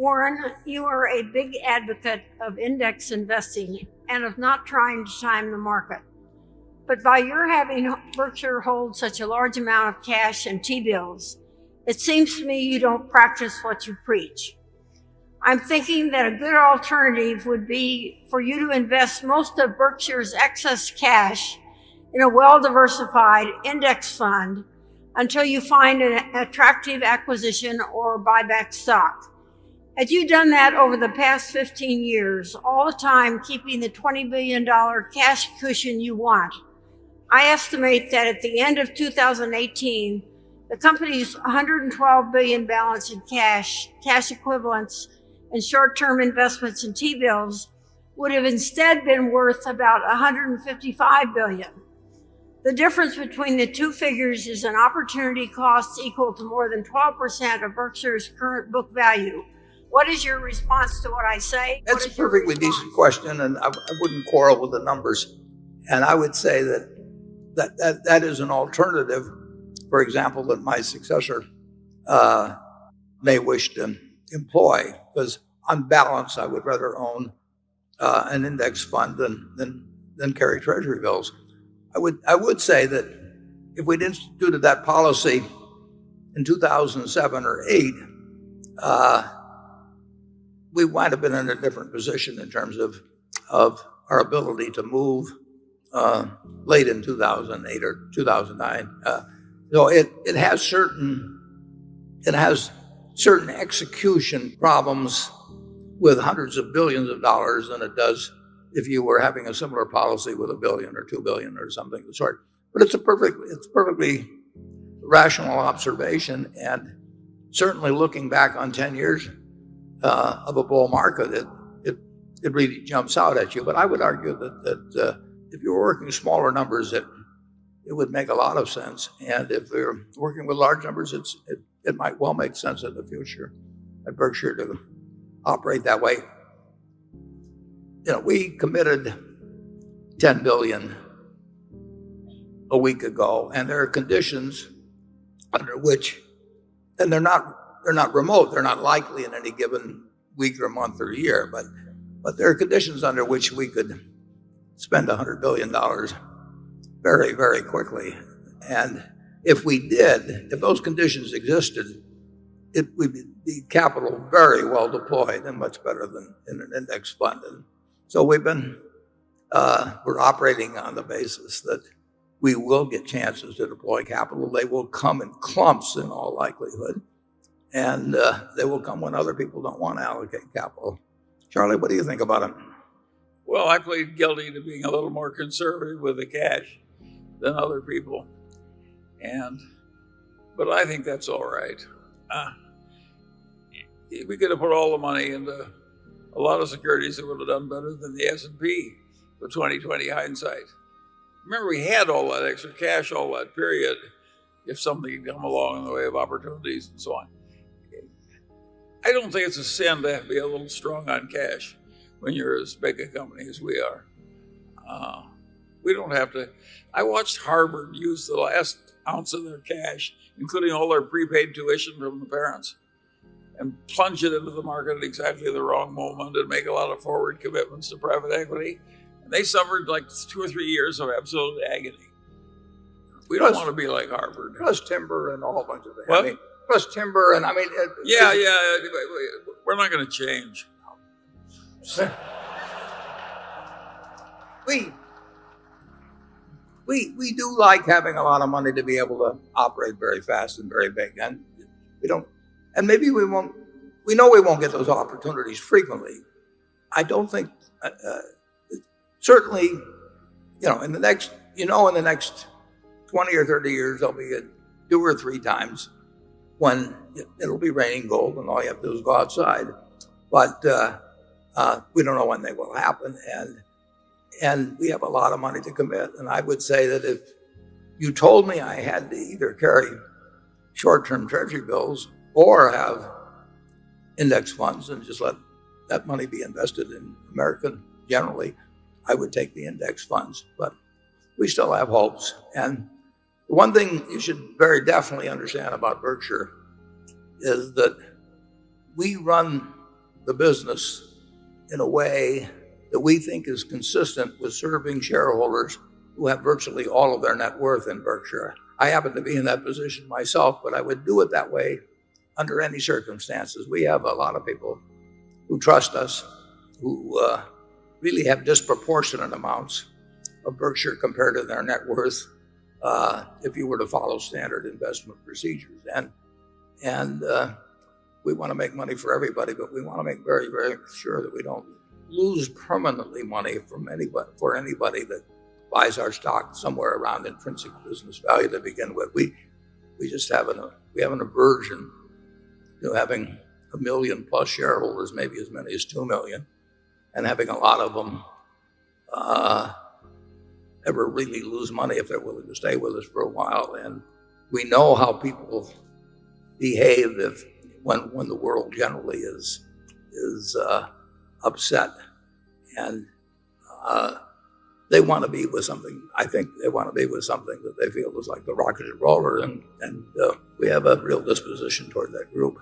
Warren, you are a big advocate of index investing and of not trying to time the market. But by your having Berkshire hold such a large amount of cash and T-bills, it seems to me you don't practice what you preach. I'm thinking that a good alternative would be for you to invest most of Berkshire's excess cash in a well-diversified index fund until you find an attractive acquisition or buy back stock. Had you done that over the past 15 years, all the time keeping the $20 billion cash cushion you want, I estimate that at the end of 2018, the company's $112 billion balance in cash equivalents, and short-term investments in T-bills would have instead been worth about $155 billion. The difference between the two figures is an opportunity cost equal to more than 12% of Berkshire's current book value. What is your response to what I say? That's a perfectly decent question, and I wouldn't quarrel with the numbers. And I would say that is an alternative, for example, that my successor may wish to employ, because on balance, I would rather own an index fund than carry treasury bills. I would say that if we'd instituted that policy in 2007 or 8, we might have been in a different position in terms of our ability to move late in 2008 or 2009. So it has certain execution problems with hundreds of billions of dollars than it does if you were having a similar policy with $1 billion or $2 billion or something of the sort. But it's perfectly rational observation, and certainly looking back on 10 years of a bull market, it really jumps out at you. But I would argue that if you were working smaller numbers, it would make a lot of sense. And if we're working with large numbers, it might well make sense in the future at Berkshire to operate that way. We committed $10 billion a week ago, and there are conditions under which, and they're not remote, they're not likely in any given week or month or year, but there are conditions under which we could spend $100 billion very, very quickly. And if we did, if those conditions existed, it would be capital very well deployed and much better than in an index fund. And so we're operating on the basis that we will get chances to deploy capital. They will come in clumps in all likelihood, and they will come when other people don't want to allocate capital. Charlie, what do you think about it? Well, I plead guilty to being a little more conservative with the cash than other people, but I think that's all right. We could have put all the money into a lot of securities that would have done better than the S&P with 20/20 hindsight. Remember, we had all that extra cash all that period if something had come along in the way of opportunities and so on. I don't think it's a sin to be a little strong on cash when you're as big a company as we are. We don't have to. I watched Harvard use the last ounce of their cash, including all their prepaid tuition from the parents, and plunge it into the market at exactly the wrong moment and make a lot of forward commitments to private equity. And they suffered like 2 or 3 years of absolute agony. We don't want to be like Harvard. Plus timber and a whole bunch of things. What? Plus timber and Yeah. We're not going to change. We do like having a lot of money to be able to operate very fast and very big, and we don't. And maybe we won't. We know we won't get those opportunities frequently. I don't think. Certainly, in the next 20 or 30 years, there'll be 2 or 3 times when it'll be raining gold, and all you have to do is go outside. But we don't know when they will happen, and we have a lot of money to commit. And I would say that if you told me I had to either carry short-term treasury bills or have index funds and just let that money be invested in American generally, I would take the index funds. But we still have hopes. And the one thing you should very definitely understand about Berkshire is that we run the business in a way that we think is consistent with serving shareholders who have virtually all of their net worth in Berkshire. I happen to be in that position myself, but I would do it that way under any circumstances. We have a lot of people who trust us, who really have disproportionate amounts of Berkshire compared to their net worth if you were to follow standard investment procedures. And we want to make money for everybody, but we want to make very, very sure that we don't lose permanently money from anybody that buys our stock somewhere around intrinsic business value to begin with. We just have an aversion to having 1 million plus shareholders, maybe as many as 2 million, and having a lot of them ever really lose money if they're willing to stay with us for a while. And we know how people behave when the world generally is upset, and they want to be with something. I think they want to be with something that they feel is like the rocket and roller, and we have a real disposition toward that group.